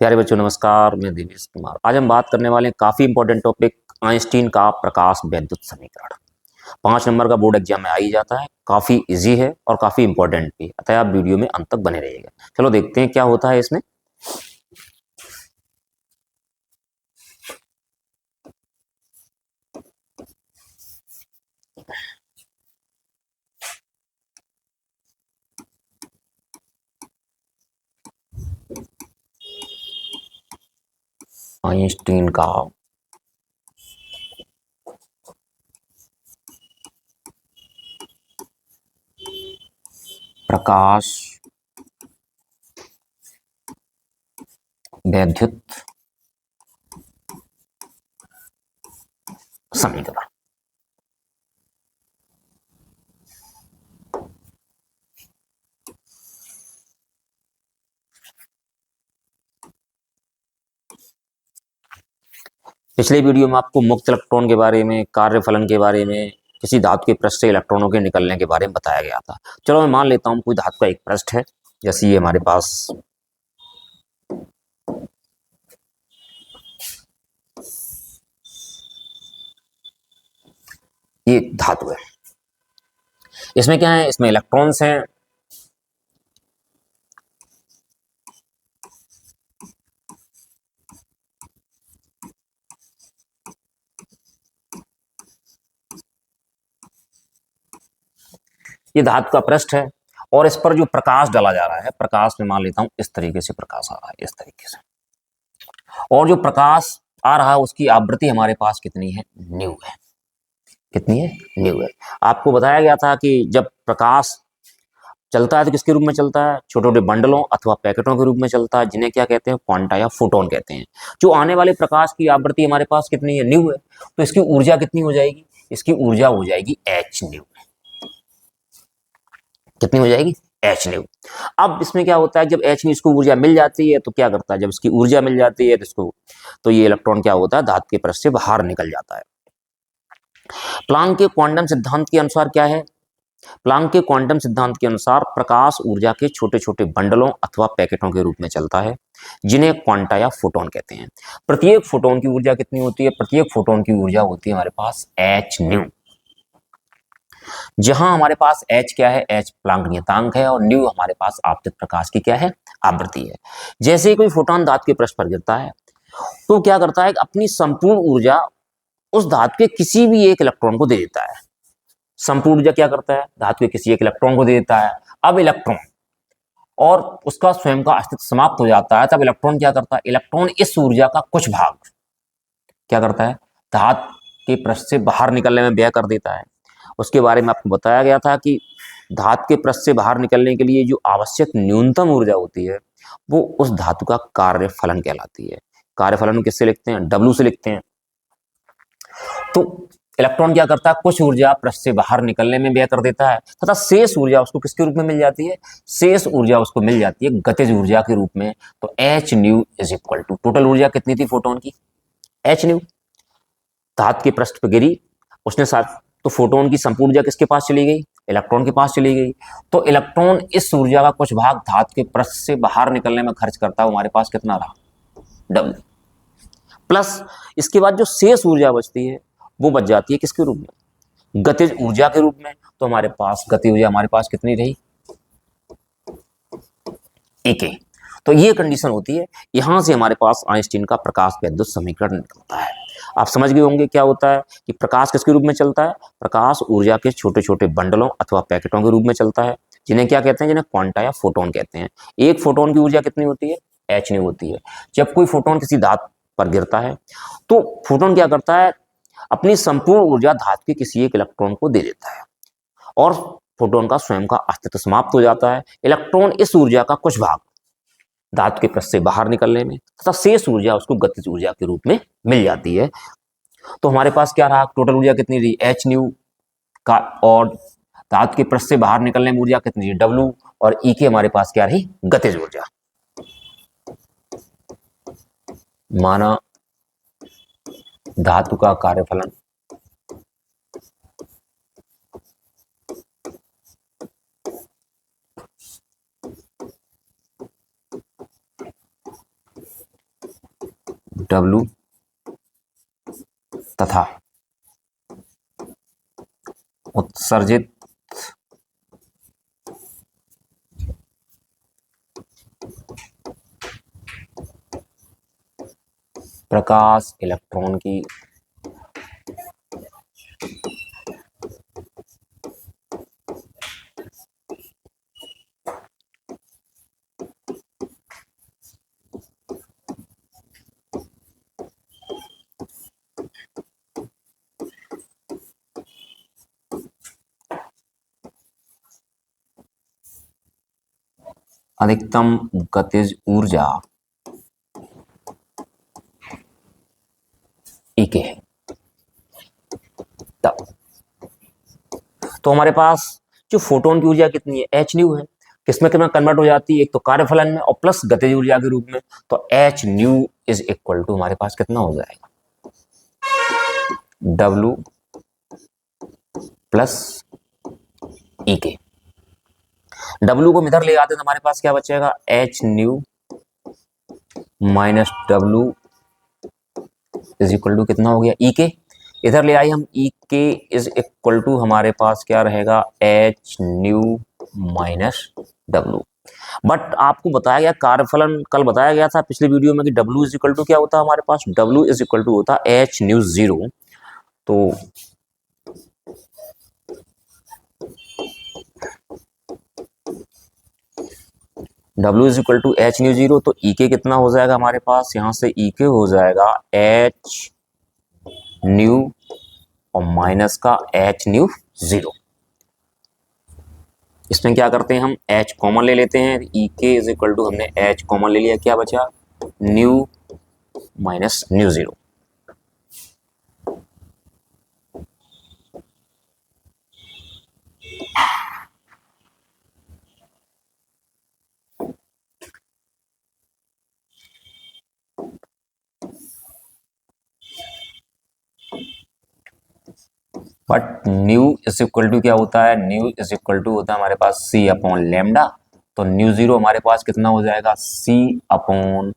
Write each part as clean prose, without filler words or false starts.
प्यारे बच्चों नमस्कार, मैं दिनेश कुमार। आज हम बात करने वाले हैं काफ़ी इंपॉर्टेंट टॉपिक आइंस्टीन का प्रकाश वैद्युत समीकरण। 5 नंबर का बोर्ड एग्जाम में आ ही जाता है, काफ़ी इजी है और काफ़ी इंपॉर्टेंट भी। अतः आप वीडियो में अंत तक बने रहिएगा। चलो देखते हैं क्या होता है इसमें। आइंस्टीन का प्रकाश वैद्युत समीकरण। पिछले वीडियो में आपको मुक्त इलेक्ट्रॉन के बारे में, कार्यफलन के बारे में, किसी धातु के पृष्ठ से इलेक्ट्रॉनों के निकलने के बारे में बताया गया था। चलो मैं मान लेता हूँ कोई धातु का एक पृष्ठ है, जैसे ये हमारे पास ये धातु है। इसमें क्या है, इसमें इलेक्ट्रॉन्स हैं। ये धातु का पृष्ठ है और इस पर जो प्रकाश डाला जा रहा है, प्रकाश में मान लेता हूं इस तरीके से प्रकाश आ रहा है, इस तरीके से। और जो प्रकाश आ रहा है उसकी आवृत्ति हमारे पास कितनी है, न्यू है। कितनी है, न्यू है। आपको बताया गया था कि जब प्रकाश चलता है तो किसके रूप में चलता है, छोटे छोटे बंडलों अथवा पैकेटों के रूप में चलता है, जिन्हें क्या कहते हैं, क्वांटा या फोटोन कहते हैं। जो आने वाले प्रकाश की आवृत्ति हमारे पास कितनी है, न्यू है। तो इसकी ऊर्जा कितनी हो जाएगी, इसकी ऊर्जा हो जाएगी एच न्यू। कितनी हो जाएगी, एच न्यू। अब इसमें क्या होता है, जब एच न्यू इसको ऊर्जा मिल जाती है तो क्या करता है, जब इसकी ऊर्जा मिल जाती है तो इसको, तो ये इलेक्ट्रॉन क्या होता है, धातु के पृष्ठ से बाहर निकल जाता है। प्लांक के क्वांटम सिद्धांत के अनुसार क्या है, प्लांक के क्वांटम सिद्धांत के अनुसार प्रकाश ऊर्जा के छोटे छोटे बंडलों अथवा पैकेटों के रूप में चलता है, जिन्हें क्वांटा या फोटोन कहते हैं। प्रत्येक फोटोन की ऊर्जा कितनी होती है, प्रत्येक फोटोन की ऊर्जा होती है हमारे पास एच न्यू। जहां हमारे पास एच क्या है, एच प्लांक नियतांक है और न्यू हमारे पास आपतित प्रकाश की क्या है, आवृत्ति है। जैसे ही कोई फोटोन धातु के पृष्ठ पर गिरता है तो क्या करता है, अपनी संपूर्ण ऊर्जा उस धातु के किसी भी एक इलेक्ट्रॉन को दे देता है। संपूर्ण ऊर्जा क्या करता है, धातु के किसी एक इलेक्ट्रॉन को दे देता है। अब इलेक्ट्रॉन और उसका स्वयं का अस्तित्व समाप्त हो जाता है, तब इलेक्ट्रॉन क्या करता है, इलेक्ट्रॉन इस ऊर्जा का कुछ भाग क्या करता है, धातु के पृष्ठ से बाहर निकलने में व्यय कर देता है। उसके बारे में आपको बताया गया था कि धातु के पृष्ठ से बाहर निकलने के लिए जो आवश्यक न्यूनतम ऊर्जा होती है वो उस धातु का कार्यफलन कहलाती है। कार्यफलन किससे लिखते हैं, डब्ल्यू से लिखते हैं। तो इलेक्ट्रॉन क्या करता है, कुछ ऊर्जा पृष्ठ से बाहर निकलने में व्यय कर देता है तथा शेष ऊर्जा उसको किसके रूप में मिल जाती है, शेष ऊर्जा उसको मिल जाती है गतिज ऊर्जा के रूप में। तो h nu is equal to, total ऊर्जा कितनी थी फोटोन की, एच न्यू। धातु के पृष्ठ पर गिरी उसने साथ, तो फोटोन की संपूर्ण ऊर्जा किसके पास चली गई, इलेक्ट्रॉन के पास चली गई। तो इलेक्ट्रॉन इस ऊर्जा का कुछ भाग धातु के पृष्ठ से बाहर निकलने में खर्च करता है, हमारे पास कितना रहा, डब्ल्यू। प्लस इसके बाद जो शेष ऊर्जा बचती है वो बच जाती है किसके रूप में, गतिज ऊर्जा के रूप में। तो हमारे पास गति ऊर्जा हमारे पास कितनी रही, एक। तो ये कंडीशन होती है, यहां से हमारे पास आइंस्टीन का प्रकाश वैद्युत समीकरण निकलता है। आप समझ गए होंगे क्या होता है कि प्रकाश किसके रूप में चलता है, प्रकाश ऊर्जा के छोटे छोटे बंडलों अथवा पैकेटों के रूप में चलता है, जिन्हें क्या कहते हैं, जिन्हें क्वांटा या फोटोन कहते हैं। एक फोटोन की ऊर्जा कितनी होती है, एच न्यू होती है। जब कोई फोटोन किसी धातु पर गिरता है तो फोटोन क्या करता है, अपनी संपूर्ण ऊर्जा धातु के किसी एक इलेक्ट्रॉन को दे देता है और फोटोन का स्वयं का अस्तित्व समाप्त हो जाता है। इलेक्ट्रॉन इस ऊर्जा का कुछ भाग धातु के पृष्ठ से बाहर निकलने में तथा शेष ऊर्जा उसको गतिज ऊर्जा के रूप में मिल जाती है। तो हमारे पास क्या रहा, टोटल ऊर्जा कितनी रही, एच न्यू का, और धातु के पृष्ठ से बाहर निकलने में ऊर्जा कितनी रही, डब्ल्यू, और ई के हमारे पास क्या रही, गतिज ऊर्जा। माना धातु का कार्यफलन W तथा उत्सर्जित प्रकाश इलेक्ट्रॉन की अधिकतम गतिज ऊर्जा E के है। तब तो हमारे पास जो फोटोन की ऊर्जा कितनी है, एच न्यू है। किसमें कितना कन्वर्ट हो जाती है, एक तो कार्यफलन में और प्लस गतिज ऊर्जा के रूप में। तो h nu is equal to हमारे पास कितना हो जाएगा, W plus E k. W को इधर ले आते तो हमारे पास क्या बचेगा, h nu minus W is equal to कितना हो गया, E के। इधर ले आई हम, E k is equal to हमारे पास क्या रहेगा, H nu minus W। But आपको बताया गया कार्यफलन, कल बताया गया था पिछले वीडियो में कि W इज इक्वल टू क्या होता है हमारे पास, W इज इक्वल टू होता है एच न्यू जीरो। तो W is equal to h nu zero. तो E के कितना हो जाएगा हमारे पास, यहां से E के हो जाएगा एच न्यू और माइनस का एच न्यू जीरो। इसमें क्या करते हैं, हम H कॉमन ले लेते हैं। E k is equal to हमने H कॉमन ले लिया, क्या बचा, nu minus nu zero. But nu is equal to क्या होता है, न्यू इज इक्वल टू होता है हमारे पास सी अपॉन लेमडा। तो न्यू जीरो हमारे पास कितना हो जाएगा, सी अपॉन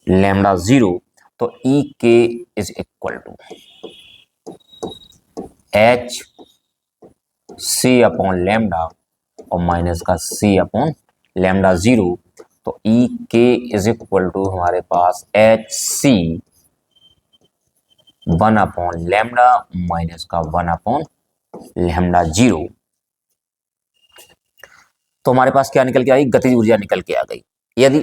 लेमडा जीरो। तो E k is equal to h c upon lambda और माइनस का सी अपॉन लेमडा जीरो। तो E k is equal to हमारे पास h c 1 upon lambda minus का 1 अपॉन लेमडा जीरो। तो हमारे पास क्या निकल के आई, गतिज ऊर्जा निकल के आ गई। यदि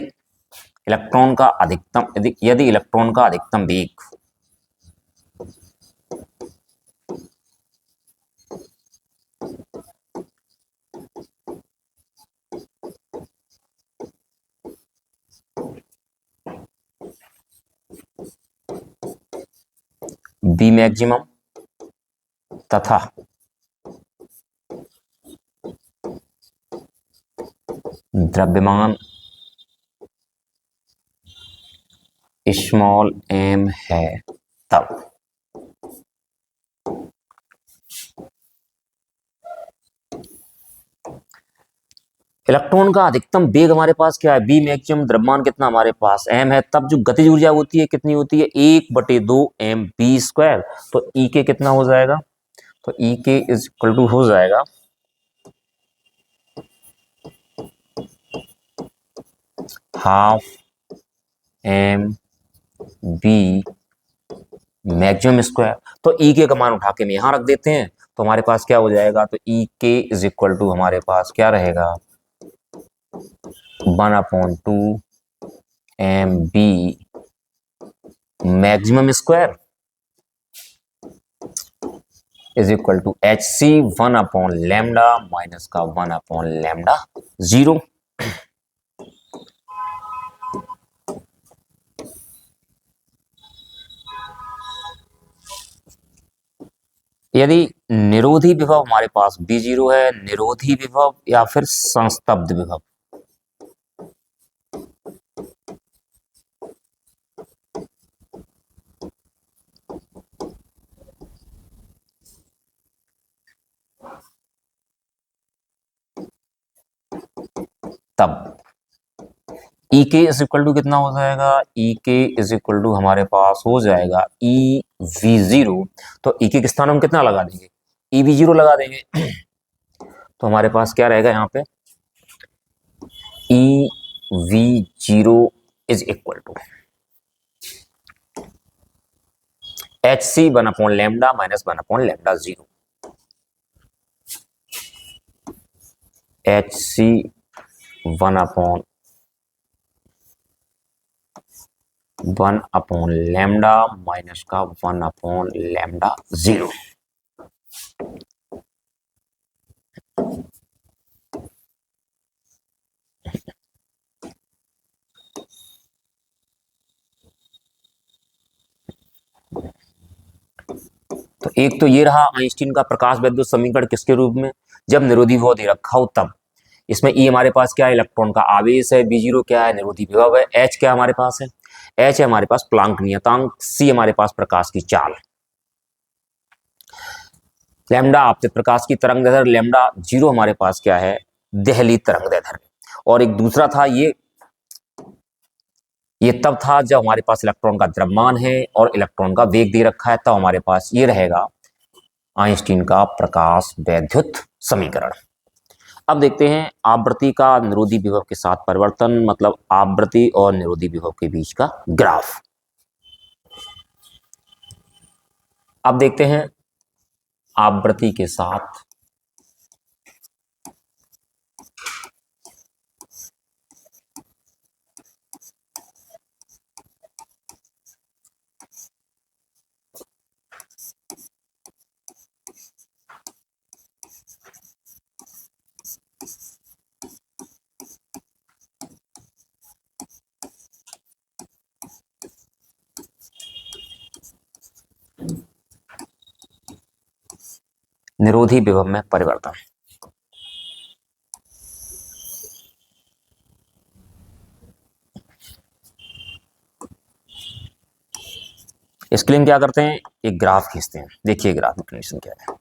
इलेक्ट्रॉन का अधिकतम यदि इलेक्ट्रॉन का अधिकतम वेग बी मैक्सिमम तथा द्रव्यमान स्मॉल m है, तब इलेक्ट्रॉन का अधिकतम वेग हमारे पास क्या है, बी मैक्सिमम, द्रव्यमान कितना हमारे पास m है, तब जो गतिज ऊर्जा होती है कितनी होती है, 1/2 mv²। तो E के कितना हो जाएगा, तो E k is equal to हो जाएगा half m b maximum square. तो E के का मान उठा के हम यहां रख देते हैं, तो हमारे पास क्या हो जाएगा, तो E k is equal to हमारे पास क्या रहेगा, 1/2 mb maximum square is equal to h c 1 upon lambda minus का 1 अपॉन लेमडा जीरो। यदि निरोधी विभव हमारे पास बी जीरो है, निरोधी विभव या फिर संस्तब्ध विभव, तब ई के इज इक्वल टू कितना हो जाएगा, ई के इज इक्वल टू हमारे पास हो जाएगा ई वी जीरो। तो ई के स्थान हम कितना लगा देंगे, ई वी जीरो लगा देंगे। तो हमारे पास क्या रहेगा यहाँ पे, E V zero is equal to h c one upon lambda minus one upon lambda zero. H c one upon lambda minus का वन अपॉन लैम्डा जीरो। तो एक तो ये रहा आइंस्टीन का प्रकाश वैद्युत समीकरण, किसके रूप में, जब निरोधी विभव दे रखा हो तब। इसमें ई हमारे पास क्या है, इलेक्ट्रॉन का आवेश है, बी जीरो क्या है, निरोधी विभव है, एच क्या हमारे पास है, एच है हमारे पास प्लांक नियतांक, सी हमारे पास प्रकाश की चाल, लैम्डा आपतित प्रकाश की तरंग दैर्ध्य, लैम्डा जीरो हमारे पास क्या है, देहली तरंग दैर्ध्य। और एक दूसरा था ये तब था जब हमारे पास इलेक्ट्रॉन का द्रव्यमान है और इलेक्ट्रॉन का वेग दे रखा है, तब हमारे पास ये रहेगा आइंस्टीन का प्रकाश वैद्युत समीकरण। अब देखते हैं आवृत्ति का निरोधी विभव के साथ परिवर्तन, मतलब आवृत्ति और निरोधी विभव के बीच का ग्राफ। अब देखते हैं आवृत्ति के साथ निरोधी विभव में परिवर्तन। इसके लिए हम क्या करते हैं, एक ग्राफ खींचते हैं। देखिए ग्राफ में कंडीशन क्या है।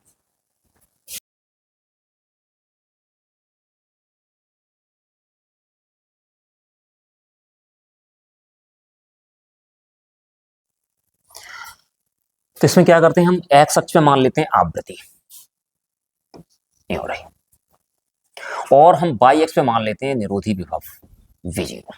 तो इसमें क्या करते हैं, हम एक्स अक्ष पे मान लेते हैं आवृत्ति, ये हो रही, और हम वाई एक्स पे मान लेते हैं निरोधी विभव वी जीरो।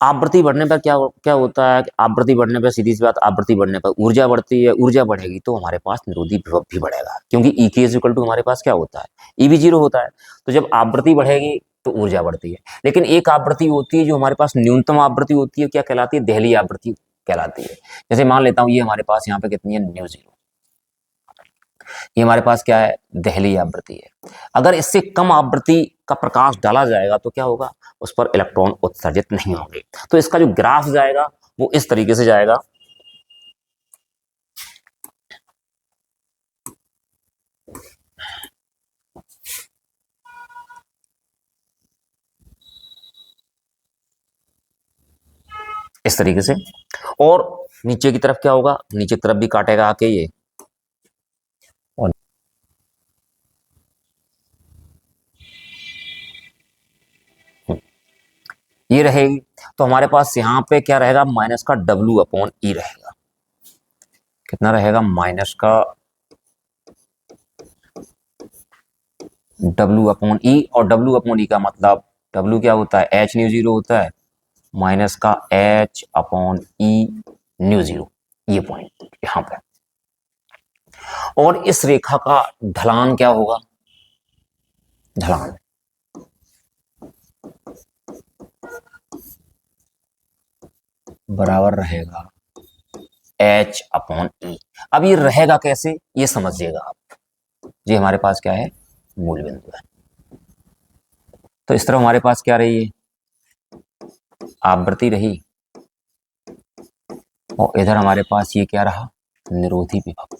आवृत्ति बढ़ने पर क्या क्या होता है, आवृत्ति बढ़ने पर सीधी सी बात, आवृत्ति बढ़ने पर ऊर्जा बढ़ती है, ऊर्जा बढ़ेगी तो हमारे पास निरोधी विभव भी बढ़ेगा, क्योंकि ई के इज इक्वल टू हमारे पास क्या होता है, ई वी जीरो होता है। तो जब आवृत्ति बढ़ेगी तो ऊर्जा बढ़ती है। लेकिन एक आवृत्ति होती है जो हमारे पास न्यूनतम आवृत्ति होती है, क्या कहलाती है, देहली आवृत्ति कहलाती है। जैसे मान लेता हूँ ये हमारे पास यहाँ पे कितनी है, न्यू जीरो, ये हमारे पास क्या है, देहली आवृत्ति है। अगर इससे कम आवृत्ति का प्रकाश डाला जाएगा तो क्या होगा, उस पर इलेक्ट्रॉन उत्सर्जित नहीं होंगे। तो इसका जो ग्राफ जाएगा वो इस तरीके से जाएगा। इस तरीके से, और नीचे की तरफ क्या होगा, नीचे की तरफ भी काटेगा आके ये, और ये रहेगी। तो हमारे पास यहाँ पे क्या रहेगा, माइनस का डब्ल्यू अपॉन ई रहेगा। कितना रहेगा, माइनस का डब्ल्यू अपॉन ई, और डब्ल्यू अपॉन ई का मतलब डब्ल्यू क्या होता है, एच न्यू जीरो होता है, माइनस का H upon E mu zero, ये पॉइंट यहां पे। और इस रेखा का ढलान क्या होगा, ढलान बराबर रहेगा एच अपॉन ई। अब ये रहेगा कैसे, ये समझिएगा आप, ये हमारे पास क्या है, मूल बिंदु है। तो इस तरह हमारे पास क्या रही है, आवृत्ति रही, और इधर हमारे पास ये क्या रहा, निरोधी विभव।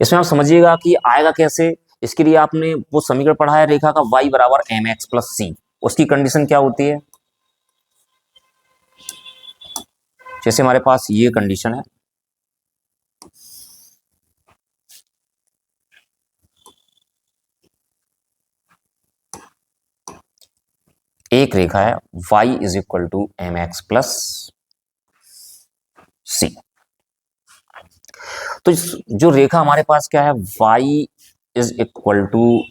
इसमें आप समझिएगा कि आएगा कैसे। इसके लिए आपने वो समीकरण पढ़ा है, रेखा का y बराबर एम एक्स प्लस सी, उसकी कंडीशन क्या होती है, जैसे हमारे पास ये कंडीशन है, एक रेखा है y is equal to m x plus c. तो जो रेखा हमारे पास क्या है, y is equal to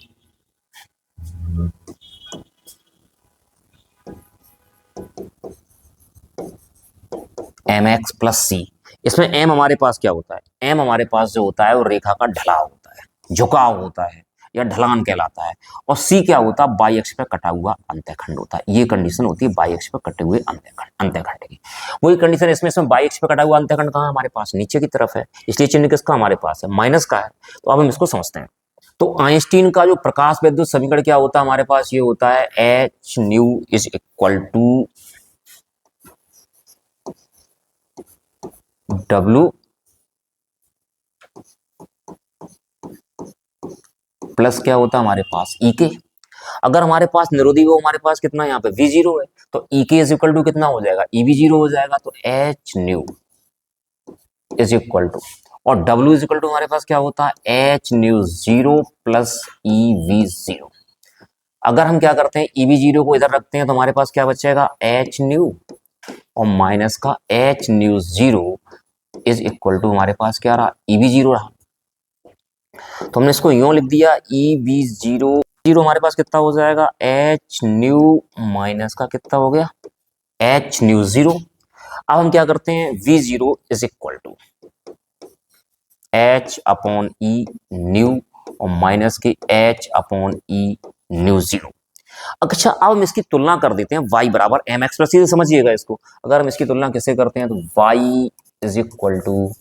m x plus c, इसमें m हमारे पास क्या होता है, m हमारे पास जो होता है वो रेखा का ढलाव होता है, झुकाव होता है या ढलान कहलाता है, और c क्या होता है, बाई अक्ष पर कटा हुआ अंतःखंड होता है। ये कंडीशन होती है बाई अक्ष पर कटे हुए अंतःखंड की। वही कंडीशन इसमें बाई अक्ष पर कटा हुआ अंतःखंड कहाँ हमारे पास, नीचे की तरफ है, इसलिए चिन्ह किसका हमारे पास है, माइनस का है। तो अब हम इसको समझते हैं। तो आइंस्टीन का जो प्रकाश विद्युत समीकरण क्या होता है हमारे पास, ये होता है h nu is equal to W plus क्या होता है हमारे पास ई के। अगर हमारे पास निरोधी वो हमारे पास कितना यहाँ पे V0 है, तो E k is equal to कितना हो जाएगा, EV0 हो जाएगा। तो h nu is equal to, और W इज इक्वल टू हमारे पास क्या होता है, एच न्यू 0 प्लस EV0। अगर हम क्या करते हैं, EV0 को इधर रखते हैं तो हमारे पास क्या बचेगा, एच न्यू और माइनस का h nu 0 is equal to हमारे पास क्या रहा, EV0 रहा। तो हमने इसको यूं लिख दिया, EV0 हमारे पास कितना हो जाएगा, एच न्यू माइनस का कितना हो गया, एच न्यू 0। अब हम क्या करते हैं, V0 is equal to h upon E nu और माइनस की एच अपॉन ई न्यू 0। अच्छा, अब हम इसकी तुलना कर देते हैं y बराबर एम एक्स प्लस सी से। समझिएगा इसको, अगर हम इसकी तुलना किससे करते हैं तो y is equal to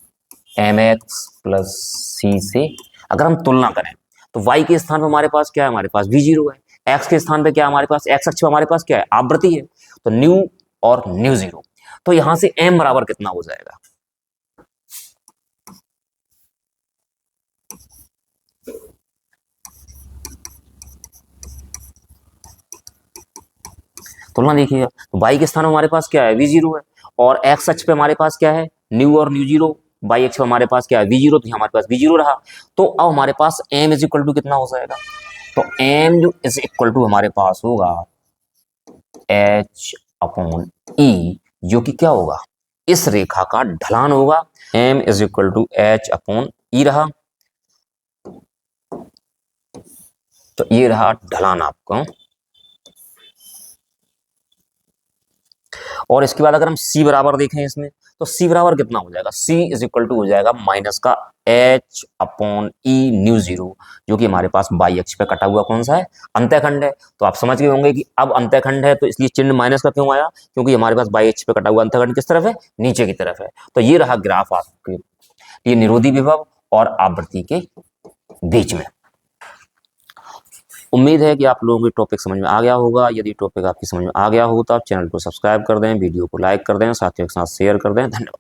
m x plus c से अगर हम तुलना करें तो y के स्थान पर हमारे पास क्या है, हमारे पास V0 है, x के स्थान पे क्या है हमारे पास, x अक्ष पे हमारे पास क्या है, आवृत्ति है, तो न्यू और न्यू 0। तो यहां से m बराबर कितना हो जाएगा, तुलना देखिएगा। तो y के स्थान में हमारे पास क्या है, V0 है, और x अक्ष पे हमारे पास क्या है, न्यू और न्यू 0। y अक्ष पे हमारे पास क्या है, V0, तो हमारे पास V0 रहा। तो अब हमारे पास m इज इक्वल टू कितना हो जाएगा, तो m जो इज इक्वल टू हमारे पास होगा h अपॉन ई, जो कि क्या होगा, इस रेखा का ढलान होगा। m is equal to h upon e रहा, तो ये रहा ढलान आपका। और इसके बाद अगर हम c बराबर देखें इसमें, तो c बराबर कितना हो जाएगा, c इज इक्वल टू हो जाएगा माइनस का h अपॉन ई न्यू 0, जो कि हमारे पास बाई अक्ष पे कटा हुआ कौन सा है, अंतःखंड है। तो आप समझ गए होंगे कि अब अंतःखंड है तो इसलिए चिन्ह माइनस का क्यों आया, क्योंकि हमारे पास बाई अक्ष पे कटा हुआ अंतःखंड किस तरफ है, नीचे की तरफ है। तो ये रहा ग्राफ आपके, ये निरोधी विभव और आवृत्ति के बीच में। उम्मीद है कि आप लोगों को टॉपिक समझ में आ गया होगा। यदि टॉपिक आपकी समझ में आ गया हो तो आप चैनल को सब्सक्राइब कर दें, वीडियो को लाइक कर दें, साथियों के साथ शेयर कर दें। धन्यवाद।